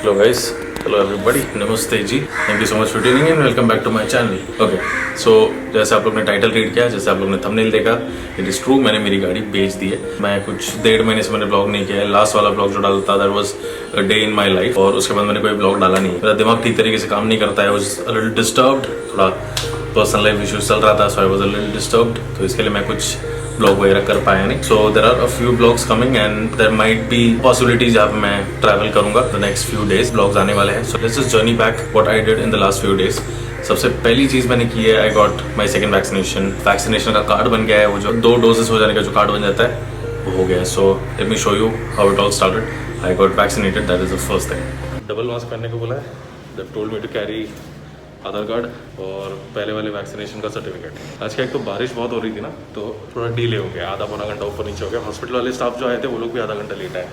Hello guys, hello everybody, नमस्ते जी, thank you so much for tuning in, welcome back to my channel. Okay, so जैसे आप लोग ने टाइटल रीड किया, जैसे आप लोग ने थंबनेल देखा, इट इज़ ट्रू, मैंने मेरी गाड़ी बेच दी है। मैं कुछ 1.5 महीने से मैंने ब्लॉग नहीं किया है। लास्ट वाला ब्लॉग जो डाला था that was a day in my life, और उसके बाद मैंने कोई ब्लॉग डाला नहीं है। मेरा दिमाग ठीक तरीके से काम नहीं करता है, वाज अ लिटिल डिस्टर्ब्ड, थोड़ा पर्सनल लाइफ इश्यूज चल रहा था, so I was a little disturbed, तो इसके लिए मैं कुछ ब्लॉग वगैरह कर पाया नहीं। So there are a few blogs coming and there might be possibilities जहाँ पे मैं ट्रैवल करूंगा the next few days. Blogs आने वाले हैं, so let's just journey back what I did in the last few days. सबसे पहली चीज मैंने की है, I got my second vaccination. Vaccination का कार्ड बन गया है, वो जो 2 डोजेस हो जाने का जो कार्ड बन जाता है वो हो गया है। So let me show you how it all started. I got vaccinated, that is the first thing. Double mask पहनने को बोला है, they told me to carry Aadhaar card और पहले वाले वैक्सीनेशन का सर्टिफिकेट। आज का एक तो बारिश बहुत हो रही थी ना, तो थोड़ा डिले हो गया, आधा पौना घंटा ऊपर नीचे हो गया। हॉस्पिटल वाले स्टाफ जो आए थे वो लोग भी आधा घंटा लेट आए।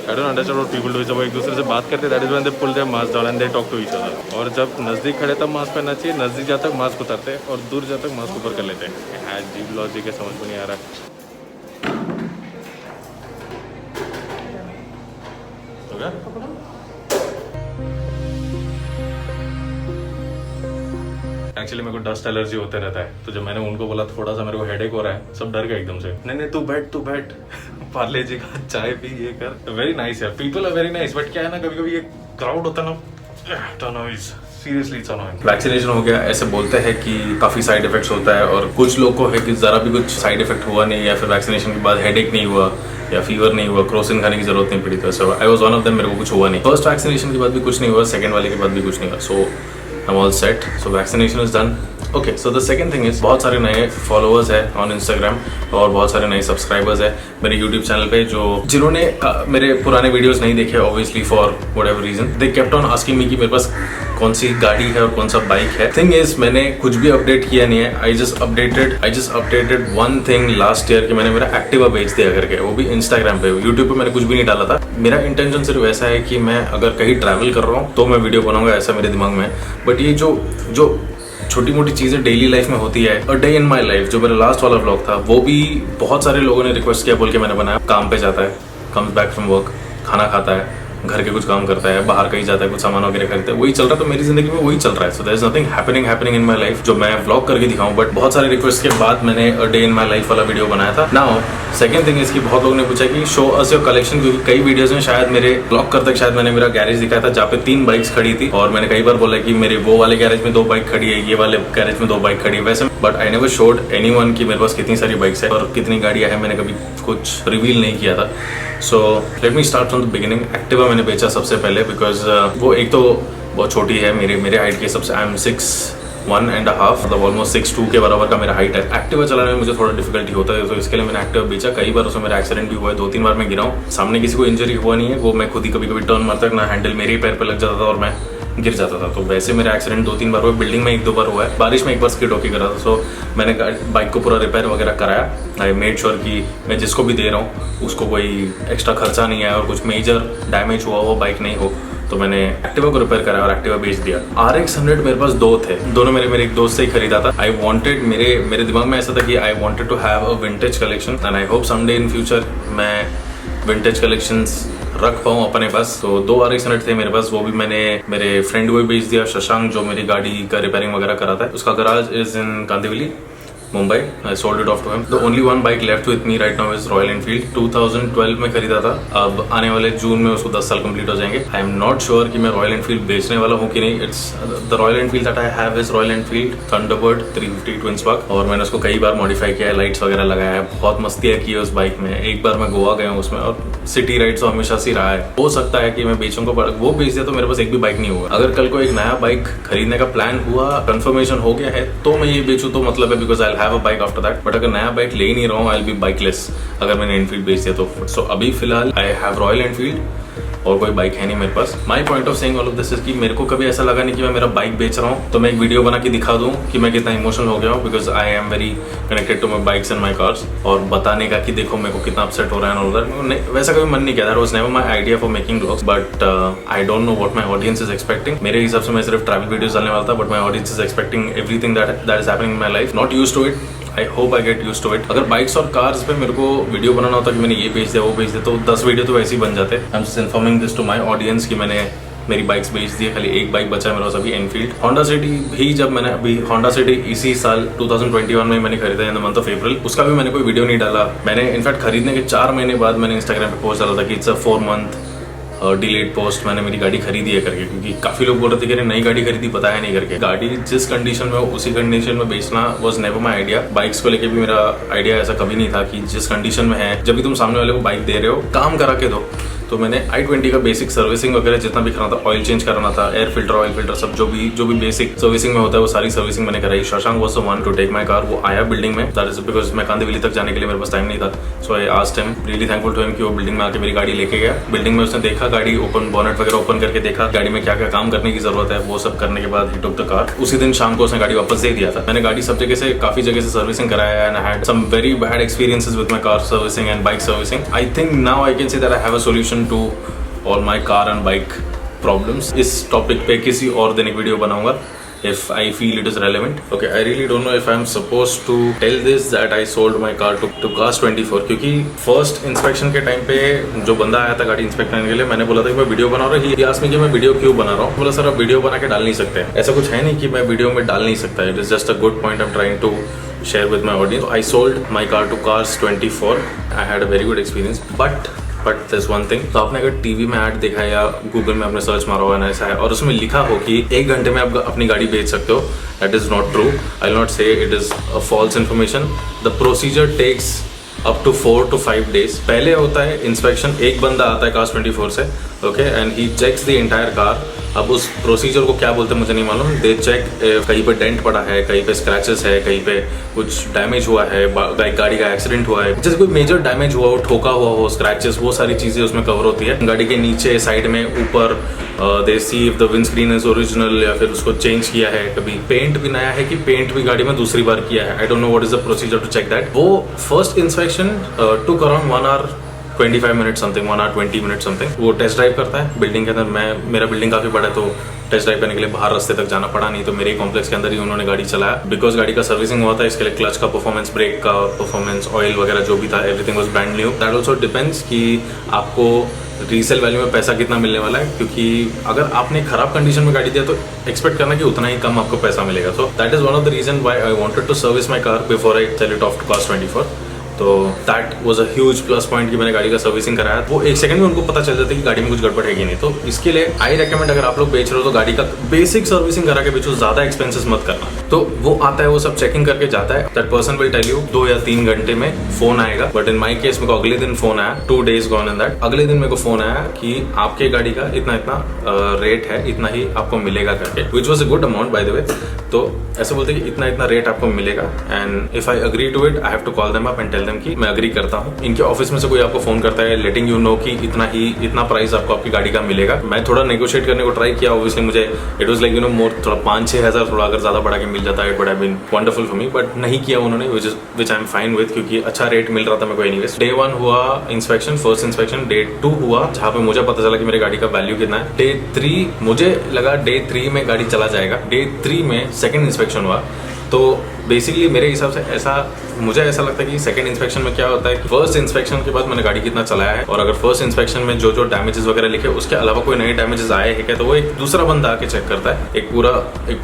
I don't understand what people do। जब वो एक दूसरे से बात करते that is when they pull their mask down and they talk to each other. और जब नज़दीक खड़े तब मास्क पहनना चाहिए, नज़दीक जाते तक मास्क उतारते और दूर जाते तक मास्क ऊपर कर लेते हैं। अजीब लॉजिक है, समझ में नहीं आ रहा है। एक्चुअली मेरे को डस्ट एलर्जी होते रहता है, तो जब मैंने उनको बोला थोड़ा सा मेरे को हेडेक हो रहा है, सब डर गए एकदम से। नहीं तू बैठ पार्ले जी का चाय पी, ये कर। वेरी नाइस है, people are very nice, but क्या है ना, कभी कभी ये क्राउड होता है ना, सीरियसली इट्स अनोइंग। वैक्सीनेशन हो गया, ऐसे बोलते हैं कि काफी साइड इफेक्ट्स होता है, और कुछ लोग को है कि जरा भी कुछ साइड इफेक्ट हुआ नहीं, या फिर वैक्सीनेशन के बाद हेडेक नहीं हुआ या फीवर नहीं हुआ, क्रोसिन खाने की जरूरत नहीं पड़ी। तो so I was one of them, मेरे को कुछ हुआ नहीं। फर्स्ट वैक्सीनेशन के बाद भी कुछ नहीं हुआ, सेकंड वाले के बाद भी कुछ नहीं हुआ। सो I'm all set. So vaccination is done. Okay, so the second thing is, बहुत सारे नए फॉलोअर्स है ऑन इंस्टाग्राम और बहुत सारे नए सब्सक्राइबर्स है मेरे यूट्यूब चैनल पे, जिन्होंने मेरे पुराने वीडियोस नहीं देखे obviously for whatever reason. They kept on asking me कि मेरे पास कौन सी गाड़ी है और कौन सा बाइक है। थिंग इज, मैंने कुछ भी अपडेट किया नहीं है। I just updated one thing last year कि मैंने मेरा एक्टिवा बेच दिया करके, वो भी इंस्टाग्राम पे। यूट्यूब पे मैंने कुछ भी नहीं डाला था। मेरा इंटेंशन सिर्फ ऐसा है कि मैं अगर कहीं ट्रैवल कर रहा हूँ तो मैं वीडियो बनाऊंगा, ऐसा मेरे दिमाग में है। बट ये जो छोटी मोटी चीज़ें डेली लाइफ में होती है, a day in my life, जो मेरा लास्ट वाला व्लॉग था, वो भी बहुत सारे लोगों ने रिक्वेस्ट किया बोल के मैंने बनाया। काम पे जाता है, कम्स बैक फ्रॉम वर्क, खाना खाता है, घर के कुछ काम करता है, बाहर कहीं जाता है, कुछ सामान वगैरह खरीदता है, वही चल रहा है। तो मेरी जिंदगी में वही चल रहा है। So there is nothing happening in my life जो मैं व्लॉग करके दिखाऊं। बट बहुत सारे रिक्वेस्ट के बाद मैंने a day in my life वाला वीडियो बनाया था। नाउ सेकंड थिंग इसकी, बहुत लोगों ने पूछा कि शो अस योर कलेक्शन, क्योंकि कई वीडियोस में शायद मेरे व्लॉग करते शायद मैंने मेरा गैरेज दिखाया था जहाँ पे 3 बाइक्स खड़ी थी, और मैंने कई बार बोला कि मेरे वो वाले गैरेज में 2 बाइक खड़ी है, ये वाले गैरेज में 2 बाइक खड़ी है वैसे। But I never showed anyone कि मेरे पास कितनी सारी बाइक्स है और कितनी गाड़ियां हैं, मैंने कभी कुछ रिवील नहीं किया था। सो let me start from the beginning. Activa मैंने बेचा सबसे पहले, बिकॉज वो एक तो बहुत छोटी है, मेरे हाइट के सबसे। आई एम 6'1.5", मतलब ऑलमोस्ट 6'2" के बराबर का मेरा हाइट है। एक्टिवा चलाने में मुझे थोड़ा डिफिकल्टी होता है, तो इसके लिए मैंने एक्टिवा बेचा। कई बार उसमें मेरा एक्सीडेंट भी हुआ है, 2-3 बार मैं गिरा हूँ। सामने किसी को इंजरी हुआ नहीं है, वो मैं खुद ही कभी टर्न मारता ना, हैंडल मेरे ही पैर पे लग जाता था और मैं गिर जाता था। तो वैसे मेरा एक्सीडेंट 2-3 बार हुआ, बिल्डिंग में 1-2 बार हुआ है, बारिश में 1 बार स्किड होके करा था। सो मैंने बाइक को पूरा रिपेयर वगैरह कराया। आई मेड श्योर कि मैं जिसको भी दे रहा हूँ उसको कोई एक्स्ट्रा खर्चा नहीं आया और कुछ मेजर डैमेज हुआ वो बाइक नहीं हो। तो मैंने एक्टिवा को रिपेयर कराया और एक्टिवा बेच दिया। RX 100 मेरे पास 2 थे, दोनों मेरे एक दोस्त से ही खरीदा था। आई वांटेड, मेरे दिमाग में ऐसा था कि I wanted to have a vintage collection and I hope someday in future मैं विंटेज कलेक्शंस रख पाऊँ अपने पास। तो 2 RX 100 थे मेरे पास, वो भी मैंने मेरे फ्रेंड को भी बेच दिया, शशांक, जो मेरी गाड़ी का रिपेयरिंग वगैरह कराता है। उसका garage is in Kandivali, Mumbai. I sold it off to him. The only one bike left with me right now is Royal Enfield. 2012 में खरीदा था, अब आने वाले जून में उसको 10 साल कंप्लीट हो जाएंगे। आई एम नॉट श्योर कि मैं रॉयल एनफील्ड बेचने वाला हूँ कि नहीं। It's the royal Enfield that I have is Royal Enfield Thunderbird 350 twin spark, और मैंने उसको कई बार मॉडिफाई किया है, लाइट्स वगैरह लगाया है, बहुत मस्तियाँ की है उस बाइक में। एक बार मैं गोवा गया हूँ उसमें, और सिटी राइड तो हमेशा से रहा है। हो सकता है कि मैं बेचूंगा, पर वो बेच दिया तो मेरे पास एक भी बाइक नहीं होगा। अगर कल को एक नया बाइक खरीदने का प्लान हुआ, कंफर्मेशन हो गया है, तो मैं ये बेचूं तो मतलब है, because I have a bike after that. But अगर नया बाइक ले ही नहीं रहा हूँ, आई विल बी बाइकलेस अगर मैंने एनफील्ड बेच दिया तो। सो अभी फिलहाल आई हैव रॉयल एनफील्ड और कोई बाइक है नहीं मेरे पास। My point of saying all of this is कि मेरे को कभी ऐसा लगा नहीं कि मैं मेरा बाइक बेच रहा हूँ तो मैं एक वीडियो बना के दिखा दूँ कि मैं कितना इमोशनल हो गया हूँ, because I am very connected to my bikes and my cars, और बताने का कि देखो मेरे को कितना अपसेट हो रहा है और वैसा कभी मन नहीं किया। That was never my idea for making vlogs, but I don't know what my audience is expecting. मेरे हिसाब से मैं सिर्फ ट्रैवल वीडियोस डालने वाला था, but my audience is expecting everything that is happening in my life, not used to it. I hope I get used to it. अगर bikes और कार्स पे मेरे को वीडियो बनाना होता कि मैंने ये भेज दिया वो भेज दिया, तो 10 वीडियो तो वैसे ही बन जाते। I am just informing this to my audience कि मैंने मेरी बाइक्स बेच दी है, खाली एक बाइक बचा है मेरे पास अभी, एनफील्ड। होंडा सिटी भी जब मैंने अभी होंडा सिटी इसी साल 2021 में मैंने खरीदा in the month of April, उसका भी मैंने कोई वीडियो नहीं डाला। मैंने इनफैक्ट खरीदने के 4 महीने बाद मैंने इंस्टाग्राम पे पोस्ट डाला था कि it's a 4 month delayed post, मैंने मेरी गाड़ी खरीदी है करके, क्योंकि काफी लोग बोल रहे थे कि नई गाड़ी खरीदी बताया नहीं करके। गाड़ी जिस कंडीशन में हो उसी कंडीशन में बेचना was never my idea. Bikes को लेके भी मेरा आइडिया ऐसा कभी नहीं था कि जिस कंडीशन में है, जब भी तुम सामने वाले को बाइक दे रहे हो काम करा के दो। तो मैंने i20 का बेसिक सर्विसिंग वगैरह जितना भी कराना था, ऑयल चेंज कराना था, एयर फिल्टर, ऑयल फिल्टर, सब जो भी बेसिक सर्विसिंग में होता है वो सारी सर्विसिंग मैंने कराई। Shashank was the one to take my car. वो आया बिल्डिंग में, दैट इज बिकॉज मैं कांदिवली तक जाने के लिए मेरे पास टाइम नहीं था। So I asked him, really thankful to him कि वो बिल्डिंग में आके मेरी गाड़ी लेके गया। बिल्डिंग में उसने देखा गाड़ी, ओपन बोनेट वगैरह ओपन करके देखा गाड़ी में क्या क्या काम करने की जरूरत है, वो सब करने के बाद ही टुक द कार। उसी दिन शाम को उसने गाड़ी वापस दे दिया था। मैंने गाड़ी सब जगह से, काफी जगह से सर्विसिंग कराया and I had some very bad experiences with my car servicing and bike servicing. I think now I can say that I have a solution to all my car and bike problems. इस topic पे किसी और दिन एक video बनाऊंगा if I feel it is relevant. Okay, I really don't know if I'm supposed to tell this that I sold my car to Cars24, क्योंकि first inspection के time पे जो बंदा आया था गाड़ी इंस्पेक्ट करने के लिए, मैंने बोला था कि मैं वीडियो बना रहा हूँ। ही आस्क्ड मी कि मैं वीडियो क्यों बना रहा हूँ। बोला सर आप वीडियो बना के डाल नहीं सकते, ऐसा कुछ है नहीं कि मैं वीडियो में डाल नहीं सकता। It is just a good point I am trying to share with my audience. I sold my car to Cars24. I had a very good experience, but there's one thing. तो आपने अगर TV में add देखा है या Google में आपने search मारा हो ना ऐसा है और उसमें लिखा हो कि 1 घंटे में आप अपनी गाड़ी बेच सकते हो, that is not true. I'll not say it is a false information. The procedure takes up to 4 to 5 days. पहले होता है इंस्पेक्शन, एक बंदा आता है Cars24 से, okay, and he checks the entire car. अब उस प्रोसीजर को क्या बोलते हैं मुझे नहीं मालूम। दे चेक कहीं पे डेंट पड़ा है, कहीं पे स्क्रैचेस है, कहीं पे कुछ डैमेज हुआ है, गाड़ी का एक्सीडेंट हुआ है, जैसे कोई मेजर डैमेज हुआ हो, ठोका हुआ हो, स्क्रैचेस, वो सारी चीजें उसमें कवर होती है। गाड़ी के नीचे साइड में ऊपर they see if the windscreen is original या फिर उसको चेंज किया है, कभी पेंट भी नया है कि पेंट भी गाड़ी में दूसरी बार किया है। I don't know what is the procedure to check that. वो first inspection took around 1 hour 25 minutes something, 1 hour 20 minutes something. वो टेस्ट ड्राइव करता है बिल्डिंग के अंदर। मेरा बिल्डिंग काफी बड़ा है तो टेस्ट ड्राइव करने के लिए बाहर रास्ते तक जाना पड़ा नहीं, तो मेरे कॉम्प्लेक्स के अंदर ही उन्होंने गाड़ी चलाया। बिकॉज गाड़ी का सर्विसिंग हुआ था, इसके लिए क्लच का परफॉर्मेंस, ब्रेक का परफॉर्मेंस, ऑयल वगैरह जो भी था, everything was brand new. That also depends कि आपको रीसेल वैल्यू में पैसा कितना मिलने वाला है, क्योंकि अगर आपने खराब कंडीशन में गाड़ी दिया तो एक्सपेक्ट करना कि उतना ही कम आपको पैसा मिलेगा। So that is one of the reason why I wanted to service my car before I sell it off to Cars24। तो that was a huge plus point कि मैंने गाड़ी का सर्विसिंग कराया। वो 1 सेकंड में उनको पता चल जाता है कि गाड़ी में कुछ गड़बड़ है कि नहीं। तो इसके लिए आई रेकमेंड, अगर आप लोग बेच रहे हो तो गाड़ी का बेसिक सर्विसिंग करा के बेचो, ज्यादा एक्सपेंसेस मत करना। तो वो आता है, वो सब चेकिंग करके जाता है। That person will tell you 2 या 3 घंटे में फोन आएगा। बट इन माई केस मेरे को अगले दिन फोन आया, 2 days गॉन इन दैट। अगले दिन मेरे को फोन आया कि आपके गाड़ी का इतना इतना रेट है, इतना ही आपको मिलेगा करके, which was a good amount by the way. तो ऐसे बोलते कि इतना इतना रेट आपको मिलेगा, and if I agree to it I have to call them up and tell them कि मैं अग्री करता हूँ। इनके ऑफिस में से कोई आपको फोन करता है लेटिंग यू नो कि इतना प्राइस आपको आपकी गाड़ी का मिलेगा। मैं थोड़ा नेगोशिएट करने को ट्राई किया, ऑब्वियसली मुझे it was like you know more, थोड़ा 5-6 हज़ार थोड़ा अगर ज्यादा बढ़ा के मिल जाता है, it would have been wonderful for me, but नहीं किया उन्होंने, which I am fine with, क्योंकि अच्छा रेट मिल रहा था मेरे को एनीवेज। Day 1 हुआ इंस्पेक्शन, फर्स्ट इंस्पेक्शन। Day 2 हुआ जहाँ पे मुझे पता चला कि मेरी गाड़ी का वैल्यू कितना है। Day 3 मुझे लगा Day 3 में गाड़ी चला जाएगा। Day 3 में सेकंड इंस्पेक्शन हुआ। तो बेसिकली मेरे हिसाब से मुझे ऐसा लगता है कि सेकंड इंस्पेक्शन में क्या होता है कि फर्स्ट इंस्पेक्शन के बाद मैंने गाड़ी कितना चलाया है, और अगर फर्स्ट इंस्पेक्शन में जो डैमेजेस वगैरह लिखे उसके अलावा कोई नए डैमेजेस आए हैं क्या, तो वो एक दूसरा बंदा आके चेक करता है। एक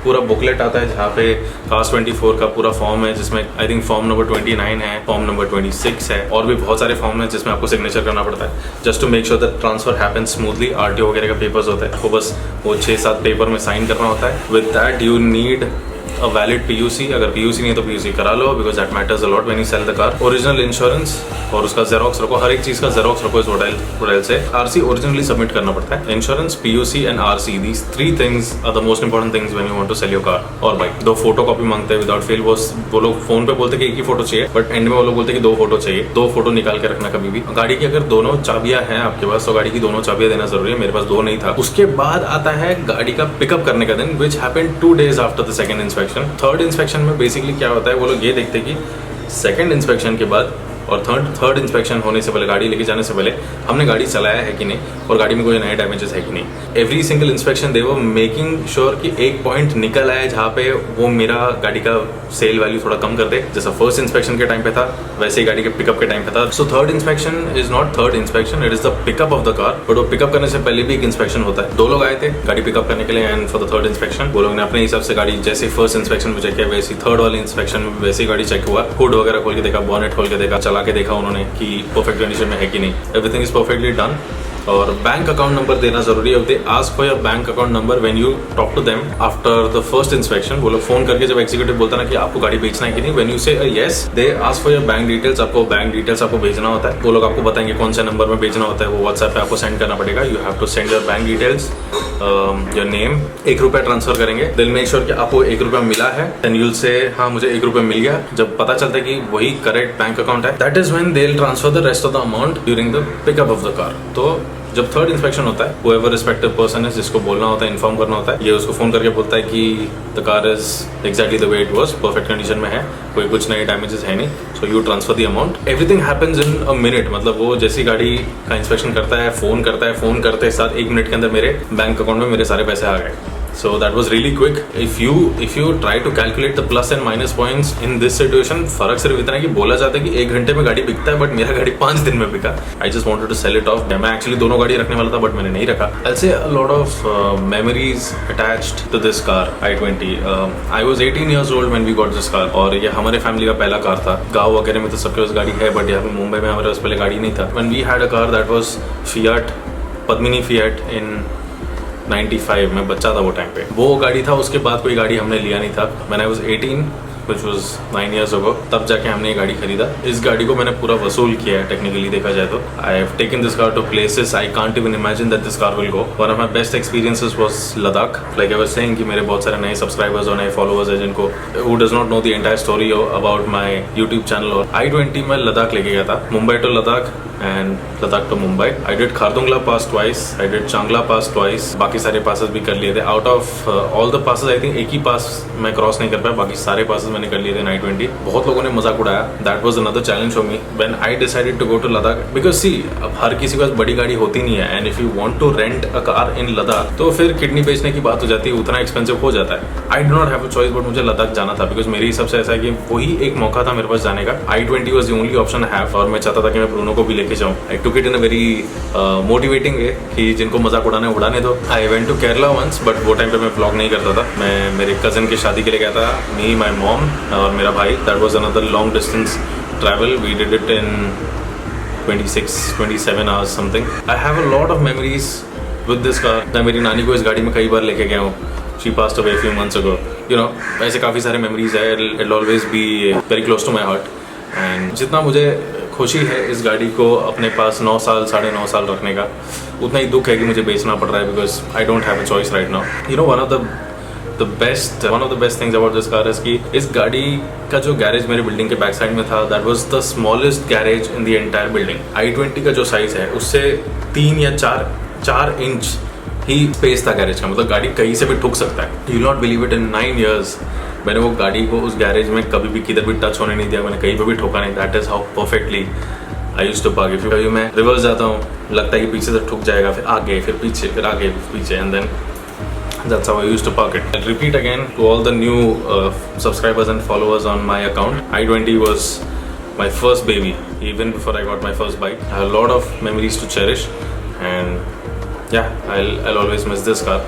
पूरा बुकलेट आता है जहाँ पे Cars24 का पूरा फॉर्म है, जिसमें आई थिंक फॉर्म नंबर 29 है, फॉर्म नंबर 26 है, और भी बहुत सारे फॉर्म है जिसमें आपको सिग्नेचर करना पड़ता है just to make sure that transfer happens smoothly. RTO वगैरह का पेपर्स होता है, आपको बस वो 6-7 पेपर में साइन करना होता है। With that you need a valid PUC। अगर PUC नहीं है तो PUC करा लो, because that matters a lot when you sell the car. Original insurance और उसका जेरोक्स रखो, हर एक चीज का जेरोक्स रखो इस होटल से। RC ओरिजिनली सबमिट करना पड़ता है। Insurance, PUC and RC, these 3 things are the most important things when you want to sell your car और बाइक। 2 फोटो कॉपी मांगते हैं विदाउट फेल। वो लोग फोन पे बोलते कि 1 ही फोटो चाहिए, बट एंड में वो लोग बोलते कि 2 फोटो चाहिए। 2 फोटो निकाल के रखना कभी भी। गाड़ी की अगर दोनों चाबियां हैं आपके पास तो गाड़ी की दोनों चाबियां देना जरूरी है। मेरे पास 2 नहीं था। उसके बाद आता है गाड़ी का पिकअप करने का दिन, which happened 2 days after the second inspection. Third inspection में बेसिकली क्या होता है, वो लोग ये देखते हैं कि सेकंड इंस्पेक्शन के बाद और थर्ड इंस्पेक्शन होने से पहले, गाड़ी लेके जाने से पहले हमने गाड़ी चलाया है कि नहीं और गाड़ी में कोई नए डैमेजेस है कि नहीं। एवरी सिंगल इंस्पेक्शन दे वो मेकिंग श्योर कि एक पॉइंट निकल आए जहाँ पे वो मेरा गाड़ी का सेल वैल्यू थोड़ा कम कर दे। जैसा फर्स्ट इंस्पेक्शन के टाइम पे था वैसे ही गाड़ी के पिकअप के टाइम पे था। So third inspection is not third inspection, it is the pickup of the car. But वो पिकअप करने से पहले भी एक इंस्पेक्शन होता है। 2 लोग आए थे गाड़ी पिकअप करने के लिए and for the third inspection वो लोग ने अपने हिसाब से गाड़ी जैसे फर्स्ट इंस्पेक्शन में चेक किया वैसे थर्ड वाले इंस्पेक्शन में वैसे ही गाड़ी चेक हुआ। हुड वगैरह खोल के देखा, बॉनेट खोल के देखा, चला के देखा उन्होंने कि परफेक्ट कंडीशन में है कि नहीं। Everything is perfectly done. और बैंक अकाउंट नंबर देना जरूरी है। They ask for your bank account number when you talk to them after the first inspection. वो लोग फोन करके जब एग्जीक्यूटिव बोलता ना कि आपको गाड़ी बेचना है कि नहीं, व्हेन यू से yes they ask for your bank details. आपको बैंक डिटेल्स आपको भेजना होता है। वो लोग आपको बताएंगे कौन से नंबर में भेजना होता है, वो व्हाट्सएप पे आपको सेंड करना पड़ेगा। You have to send your bank details, your name. 1 रुपया ट्रांसफर करेंगे। दिल मेक श्योर कि आपको 1 रुपया मिला है एंड यूल से हाँ मुझे 1 रुपया मिल गया। जब पता चलता है कि वही करेक्ट बैंक अकाउंट है, that is when they will transfer the rest of the amount during the pickup of the car. तो जब थर्ड इंस्पेक्शन होता है, whoever respective person है जिसको बोलना होता है, इन्फॉर्म करना होता है, ये उसको फोन करके बोलता है कि the car is exactly the way it was, perfect condition में है, कोई कुछ नए डैमेजेस है नहीं, so you transfer the amount. Everything happens in a minute. मतलब वो जैसी गाड़ी का इंस्पेक्शन करता है, फोन करते साथ 1 मिनट के अंदर मेरे बैंक अकाउंट में मेरे सारे पैसे आ गए। So that was really quick. If you try to calculate the plus and minus points in this situation, फर्क सिर्फ इतना है कि बोला जाता है कि 1 घंटे में गाड़ी बिकता है, बट मेरा गाड़ी 5 दिन में बिका। I just wanted to sell it off. मैं actually दोनों गाड़ी रखने वाला था, बट मैंने नहीं रखा। I'll say a lot of memories attached to this car, i20. I was 18 years old when we got this car, और ये हमारे फैमिली का पहला कार था। गाँव वगैरह में तो सबके पास गाड़ी है, बट यहाँ पे मुंबई में हमारे पास पहले गाड़ी नहीं था। When we had a car that was Fiat, Padmini Fiat in 95 में बच्चा था वो टाइम पे। वो गाड़ी था, उसके बाद कोई गाड़ी हमने लिया नहीं था। When I was 18, which was 9 years ago, तब जाके हमने ये गाड़ी खरीदा। इस गाड़ी को मैंने पूरा वसूल किया है टेक्निकली देखा जाए तो। I have taken this car to places I can't even imagine that this car will go. One of my best experiences was Ladakh. Like I was saying कि मेरे बहुत सारे नए सब्सक्राइबर्स और नए फॉलोअर्स हैं जिनको who does not know the entire story about my YouTube channel। और I20 में लद्दाख लेके गया था, Mumbai to Ladakh and Ladakh to Mumbai. I did Khardungla pass twice, I did Changla pass twice, बाकी सारे passes भी कर लिए थे। Out of all the passes, I think एक ही pass मैं क्रॉस नहीं कर पाया, बाकी सारे passes मैंने कर लिए थे 920। बहुत लोगों ने मजाक उड़ाया। That was another challenge for me when I decided to go to Ladakh, because see अब हर किसी के पास बड़ी गाड़ी होती नहीं है, and if you want to rent a car in Ladakh तो फिर किडनी बेचने की बात हो जाती है, उतना एक्सपेंसिव हो जाता है। I do not have a choice, but मुझे लद्दाख जाना था, because मेरे हिसाब से ऐसा है कि वही एक मौका था मेरे पास जाने का। I20 was the only option I have, और मैं चाहता था कि मैं ब्रूनो को भी लेके जाऊँ। I took it in a very motivating way कि जिनको मजाक उड़ाने उड़ाने दो। I went to Kerala once, but वो टाइम पे मैं vlog नहीं करता था। मैं मेरे कज़न की शादी के लिए गया था, me, my mom और मेरा भाई। That was another long distance travel. We did it in 26-27 hours something. I have a lot of memories with this car. मैं मेरी नानी को इस गाड़ी में कई बार लेके गया हूँ। She passed away a few months ago. You know, ऐसे काफ़ी सारे memories है। It'll always be very close to my heart. And जितना मुझे खुशी है इस गाड़ी को अपने पास 9 साल 9.5 साल रखने का, उतना ही दुख है कि मुझे बेचना पड़ रहा है, because I don't have a choice right now. You know one of the best things about this car is कि इस गाड़ी का जो गैरेज मेरे बिल्डिंग के बैक साइड में था, that was the smallest garage in the entire building. i20 का जो साइज है उससे 3 या 4 इंच ही स्पेस था गैरेज का। मतलब गाड़ी कहीं से भी ठुक सकता है। You not believe it, in 9 years मैंने वो गाड़ी को उस गैरेज में कभी भी किधर भी टच होने नहीं दिया, मैंने कहीं पे भी ठोका नहीं। That is how perfectly I used to park. कभी मैं रिवर्स जाता हूँ, लगता है कि पीछे से ठुक जाएगा, फिर आगे, फिर पीछे, फिर आगे, फिर पीछे, and then that's how I used to park it. I'll repeat again to all the new subscribers and followers on my account. I20 was my first baby, even before I got my first bike. I have a lot of memories to cherish, and yeah, I'll always miss this car.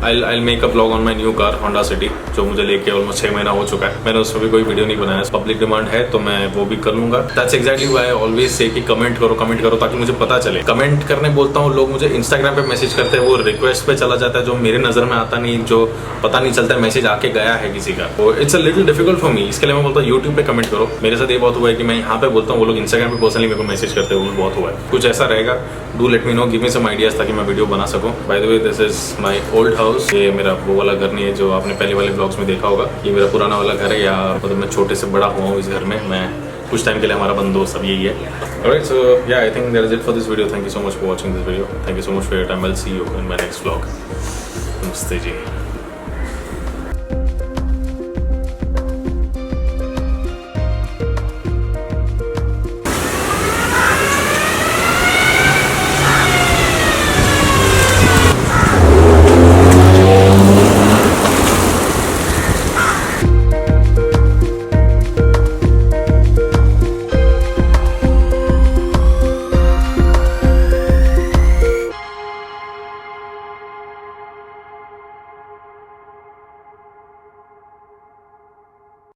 I'll make a vlog on my new car Honda City, जो मुझे लेके almost 6 महीना हो चुका है। मैंने उसमें भी कोई वीडियो नहीं बनाया, पब्लिक डिमांड है तो मैं वो भी कर लूँगा। That's exactly why I always say कि कमेंट करो ताकि मुझे पता चले। कमेंट करने बोलता हूँ, लोग मुझे इंस्टाग्राम पे मैसेज करते हैं, वो रिक्वेस्ट पे चला जाता है जो मेरे नज़र में आता नहीं, जो पता नहीं चलता है मैसेज आके गया है किसी का। तो it's a little difficult for me. इसके लिए मैं बोलता हूँ यूट्यूब पे कमेंट करो। मेरे साथ ये बहुत हुआ है कि मैं यहाँ पे बोलता हूँ, वो लोग इंस्टाग्राम पे पर्सनली मेरे को मैसेज करते हैं, वो बहुत हुआ है। कुछ ऐसा रहेगा, do let me know, give me some ideas ताकि मैं वीडियो बना सकूँ। By the way, this is my old house. ये मेरा वो वाला घर नहीं है जो आपने पहले वाले ब्लॉग्स में देखा होगा। ये मेरा पुराना वाला घर है, या मतलब मैं छोटे से बड़ा हुआ हूँ इस घर में। मैं कुछ टाइम के लिए हमारा बंदोबस्त सब यही है। ऑलराइट, सो या I think that is it for this video. Thank you so much for watching this video. Thank you so much for your time. I will see you in my next vlog. नमस्ते जी।